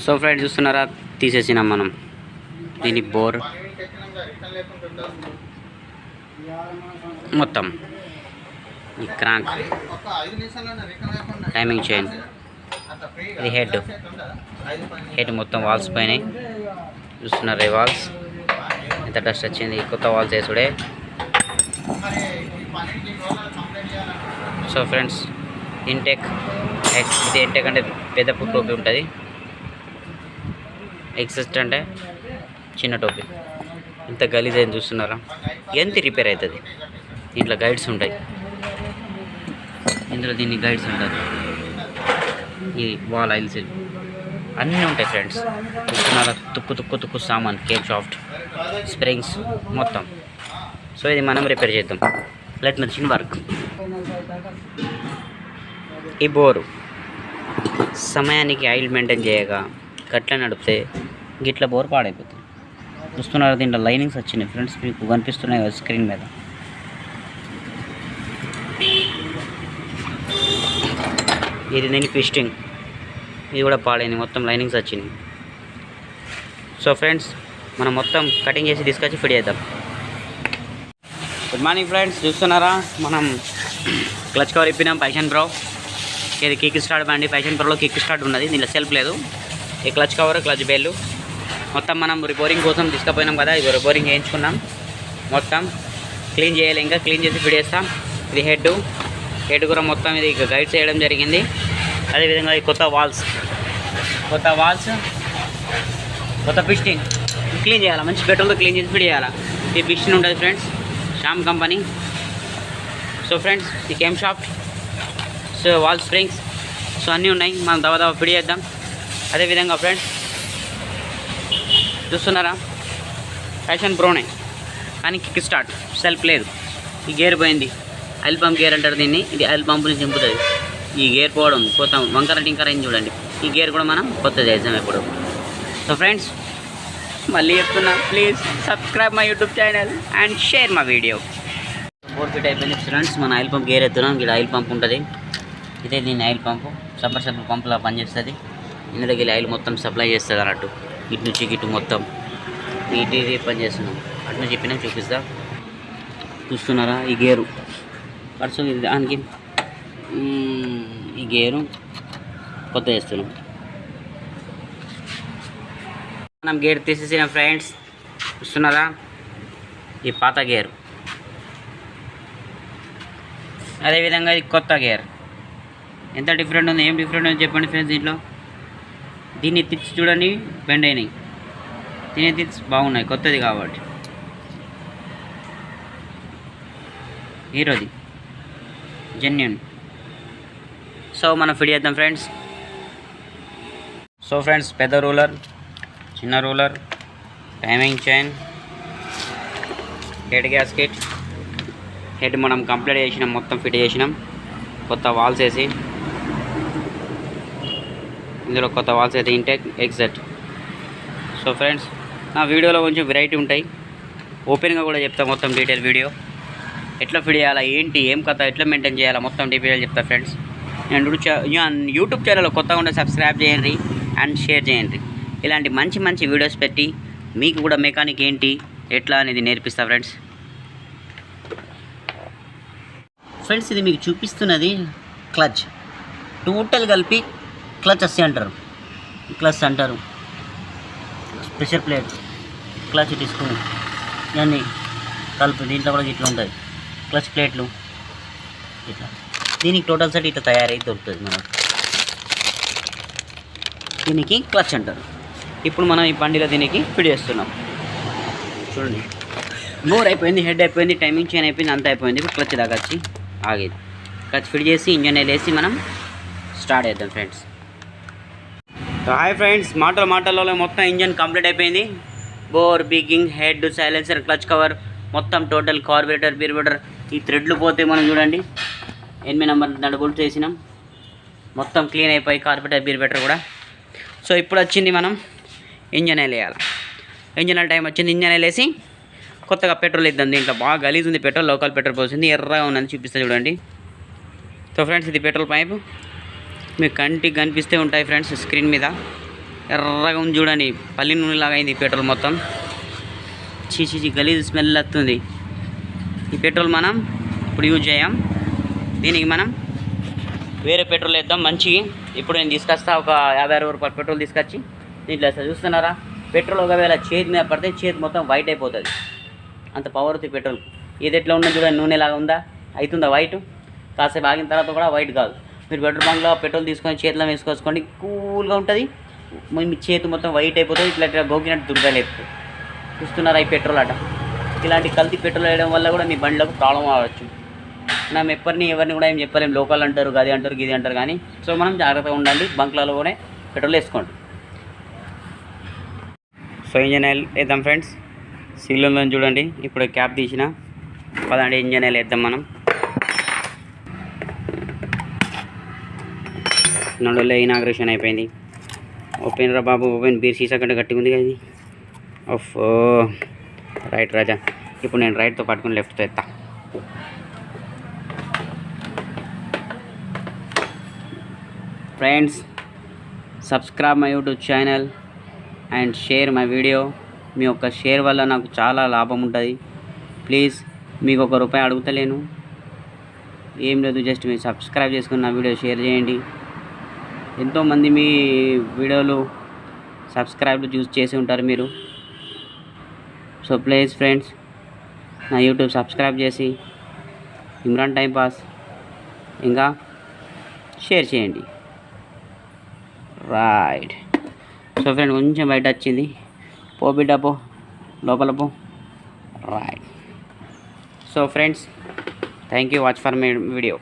So friends చూస్తున్నారా, తీసేసినాం మనం దీని బోర్ మొత్తం. ఈ క్రాంక్, టైమింగ్ చైన్, ఇది హెడ్ మొత్తం వాల్స్ పైన చూస్తున్నారు. ఈ వాల్స్ ఎంత డస్ట్ వచ్చింది, కొత్త వాల్స్ వేసుడే. సో ఫ్రెండ్స్ ఇంటెక్, ఇది ఇంటెక్ అంటే పెద్ద టోపీ ఉంటుంది, ఎగ్జిస్ట్ అంటే చిన్న టోపీ. ఇంత గలీజ్ అయింది చూస్తున్నారా, ఎంత రిపేర్ అవుతుంది. దీంట్లో గైడ్స్ ఉంటాయి, ఇందులో దీన్ని గైడ్స్ ఉంటుంది. ఈ వాల్ ఆయిల్స్ అన్నీ ఉంటాయి ఫ్రెండ్స్. చూస్తున్నారా, తుక్కు సామాన్, కేక్ షాఫ్ట్, స్ప్రింగ్స్ మొత్తం. సో ఇది మనం రిపేర్ చేద్దాం. Let machine work. ఈ బోరు సమయానికి ఆయిల్ మెయింటైన్ చేయగా గట్ల నడిపితే గిట్ల బోర్ పాడైపోతుంది. చూస్తున్నారు, దీంట్లో లైనింగ్స్ వచ్చినాయి ఫ్రెండ్స్, మీకు కనిపిస్తున్నాయి కదా స్క్రీన్ మీద. ఇది దీని పిస్టింగ్, ఇది కూడా పాడైంది, మొత్తం లైనింగ్స్ వచ్చినాయి. సో ఫ్రెండ్స్ మనం మొత్తం కటింగ్ చేసి తీసుకొచ్చి ఫిట్ చేద్దాం. గుడ్ మార్నింగ్ ఫ్రెండ్స్, చూస్తున్నారా మనం క్లచ్ కవర్ ఇప్పినాం ప్యాషన్ ప్రో. ఇది కిక్ స్టార్ట్ బండి, ప్యాషన్ ప్రోలో కిక్ స్టార్ట్ ఉన్నది, దీనిలో సెల్ఫ్ లేదు. ఈ క్లచ్ కవర్, క్లచ్ బెల్లు మొత్తం మనం రిపోరింగ్ కోసం తీసుకుపోయినాం కదా, ఇది రిపోరింగ్ చేయించుకున్నాం. మొత్తం క్లీన్ చేయాలి, ఇంకా క్లీన్ చేసి ఫిట్ చేస్తాం. ఇది హెడ్ కూడా మొత్తం ఇది గైడ్స్ చేయడం జరిగింది. అదేవిధంగా ఈ కొత్త వాల్స్, కొత్త పిస్టింగ్ క్లీన్ చేయాలి, మంచి పెట్రోల్తో క్లీన్ చేసి ఫిట్ చేయాలి. ఈ పిస్టిన్ ఉంటుంది friends, Shyam company. So friends ఈ cam shaft, so valve springs, so అన్నీ ఉన్నాయి, మనం దవ ఫిట్ చేద్దాం. అదేవిధంగా ఫ్రెండ్స్ చూస్తున్నారా, ప్యాషన్ ప్రోనే కానీ కిక్ స్టార్ట్, సెల్ఫ్ లేదు. ఈ గేర్ పోయింది, ఆయిల్ పంప్ గేర్ అంటారు దీన్ని. ఇది ఆయిల్ పంపుని చింపుతుంది. ఈ గేర్ పోవడం కొత్త వంకర టింకర అయింది చూడండి. ఈ గేర్ కూడా మనం కొత్తది చేద్దాం ఇప్పుడు. సో ఫ్రెండ్స్ మళ్ళీ చెప్తున్నా, please subscribe my YouTube channel and share మా వీడియో. 4 ఫీట్ అయిపోయింది ఫ్రెండ్స్. మన ఆయిల్ పంప్ గేర్ ఎత్తున్నాం. ఇక్కడ ఆయిల్ పంప్ ఉంటుంది, ఇదే దీని ఆయిల్ పంపు. సబ్బర్ పంపులా పనిచేస్తుంది. ఇందులోకి వెళ్ళి ఆయిల్ మొత్తం సప్లై చేస్తుంది అన్నట్టు. ఇటు నుంచి ఇటు మొత్తం ఇది పని చేస్తున్నాం. అటు నుంచి చెప్పినా చూపిస్తా. చూస్తున్నారా, ఈ గేరు పర్సు దానికి ఈ గేరు కొత్త చేస్తున్నాం. మనం గేర్ తీసేసిన ఫ్రెండ్స్, చూస్తున్నారా, ఈ పాత గేరు. అదేవిధంగా ఇది కొత్త గేర్. ఎంత డిఫరెంట్ ఉంది, ఏం డిఫరెంట్ ఉంది చెప్పండి ఫ్రెండ్స్. దీన్ని తిప్స్ చూడండి, బెండ్ అయినాయి. దీని తిప్స్ బాగున్నాయి, కొత్తది కాబట్టి. హీరోది జెన్యూన్. సో మనం ఫిట్ చేద్దాం ఫ్రెండ్స్. సో ఫ్రెండ్స్ పెద్ద రూలర్, చిన్న ruler, timing chain, head gasket. Head మనం కంప్లీట్ చేసినాం, మొత్తం ఫిట్ చేసినాం. కొత్త వాల్స్ వేసి, ఇందులో కొత్త వాల్స్ అయితే ఇంటెక్, ఎగ్జిట్. సో ఫ్రెండ్స్ నా వీడియోలో కొంచెం వెరైటీ ఉంటాయి, ఓపెన్గా కూడా చెప్తా. మొత్తం డీటెయిల్ వీడియో ఎట్లా ఫిట్ చేయాలా, ఏంటి, ఏం కథ, ఎట్లా మెయింటైన్ చేయాలా, మొత్తం డీటెయిల్ చెప్తా ఫ్రెండ్స్. నేను యూట్యూబ్ ఛానల్ కొత్తగా ఉంటే సబ్స్క్రైబ్ చేయండి అండ్ షేర్ చేయండి. ఇలాంటి మంచి మంచి వీడియోస్ పెట్టి మీకు కూడా మెకానిక్ ఏంటి, ఎట్లా అనేది నేర్పిస్తా ఫ్రెండ్స్. ఫ్రెండ్స్ ఇది మీకు చూపిస్తున్నది క్లచ్, టోటల్ కలిపి క్లచ్ అస్సి అంటారు, క్లచ్ అంటారు. ప్రెషర్ ప్లేట్, క్లచ్ తీసుకుని ఇవన్నీ కలిపి దీంట్లో కూడా ఇట్లా ఉంటుంది. క్లచ్ ప్లేట్లు ఇట్లా, దీనికి టోటల్ సెట్ ఇట్లా తయారై దొరుకుతుంది మనకు. దీనికి క్లచ్ అంటారు. ఇప్పుడు మనం ఈ బండిలో దీనికి ఫిట్ చేస్తున్నాం. చూడండి, బోర్ అయిపోయింది, హెడ్ అయిపోయింది, టైమింగ్ చైన్ అయిపోయింది, అంతా అయిపోయింది. ఇప్పుడు క్లచ్ దాకా వచ్చి ఆగేది. క్లచ్ ఫిట్ చేసి ఇంజన్ వేసి మనం స్టార్ట్ చేద్దాం ఫ్రెండ్స్. హాయ్ ఫ్రెండ్స్, మాటలలో మొత్తం ఇంజన్ కంప్లీట్ అయిపోయింది. Bore, bearing, head, silencer, clutch cover మొత్తం టోటల్, కార్బొరేటర్, ఈ థ్రెడ్లు పోతే మనం చూడండి 8 నెంబర్ నడుగులు చేసినాం. మొత్తం క్లీన్ అయిపోయి కార్బొరేటర్ కూడా. సో ఇప్పుడు వచ్చింది మనం ఇంజన్ ఆయిల్ వేయాలి. ఇంజన్ ఆయిల్ టైం వచ్చింది. ఇంజన్ ఆయిల్ వేసి కొత్తగా పెట్రోల్ ఇద్దాం. దీంట్లో బాగా గలీజ్ ఉంది పెట్రోల్, లోకల్ పెట్రోల్ పోసింది, ఎర్రగా ఉన్నది చూపిస్తే చూడండి. సో ఫ్రెండ్స్ ఇది పెట్రోల్ పైపు, మీకు కంటికి కనిపిస్తే ఉంటాయి ఫ్రెండ్స్ స్క్రీన్ మీద. ఎర్రగా ఉంది చూడండి, పల్లి నూనెలాగా అయింది పెట్రోల్ మొత్తం. చీచి గలీజ్ స్మెల్ వస్తుంది. ఈ పెట్రోల్ మనం ఇప్పుడు యూజ్ చేయం, దీనికి మనం వేరే పెట్రోల్ వేద్దాం మంచిగా. ఇప్పుడు నేను తీసుకొస్తా ఒక 50-60 రూపాయల పెట్రోల్ తీసుకొచ్చి దీంట్లో వేస్తా. చూస్తున్నారా, పెట్రోల్ ఒకవేళ చేతి మీద పడితే చేతి మొత్తం వైట్ అయిపోతుంది, అంత పవర్ ఉంది పెట్రోల్. ఇది ఎట్లా ఉన్నది చూడండి, నూనెలాగా ఉందా, అవుతుందా వైట్. కాసేపు ఆగిన తర్వాత కూడా వైట్ కాదు. మీరు పెట్రోల్ బంక్లో పెట్రోల్ తీసుకొని చేతిలో వేసుకోవచ్చుకోండి, కూల్గా ఉంటుంది. మీ చేతి మొత్తం వైట్ అయిపోతుంది, ఇట్లా గోకినట్టు దుర్గలేదు. చూస్తున్నారా ఈ పెట్రోల్ అట. ఇలాంటి కల్తీ పెట్రోల్ వేయడం వల్ల కూడా మీ బండిలకు ప్రాబ్లం అవ్వచ్చు. మనం ఎవరిని కూడా ఏం చెప్పలేం, లోకల్ అంటారు, గది అంటారు, గిది అంటారు. కానీ సో మనం జాగ్రత్తగా ఉండండి, బంక్లలో కూడా పెట్రోల్ వేసుకోండి. సో ఇంజన్ ఆయిల్ వేద్దాం ఫ్రెండ్స్. సీల్ ఉందని చూడండి, ఇప్పుడు క్యాప్ తీసిన. పదండి ఇంజన్ ఆయిల్ వేద్దాం మనం. నడులో ఇనాగ్రేషన్ అయిపోయింది. ఓపెన్ రా బాబు, ఓపెన్. బీర్ సీసా కంటే గట్టిగా ఉంది కదా ఇది. Off right Raja. ఇప్పుడు నేను రైట్తో పట్టుకుని లెఫ్ట్తో ఎత్తా. Friends, subscribe my YouTube channel and share my video. మీ యొక్క షేర్ వల్ల నాకు చాలా లాభం ఉంటుంది. ప్లీజ్, మీకు ₹1 అడుగుతలేను, ఏం లేదు, జస్ట్ మీరు సబ్స్క్రైబ్ చేసుకుని నా వీడియో షేర్ చేయండి. ఎంతోమంది మీ వీడియోలు సబ్స్క్రైబ్లు చూస్ చేసి ఉంటారు మీరు. సో ప్లీజ్ ఫ్రెండ్స్, నా యూట్యూబ్ సబ్స్క్రైబ్ చేసి ఇమ్రాన్ టైం పాస్ ఇంకా షేర్ చేయండి. రైట్. సో ఫ్రెండ్, కొంచెం బయట వచ్చింది, పో బిడ్డ పో, లోపల పో. Right. So friends, thank you watch for my video.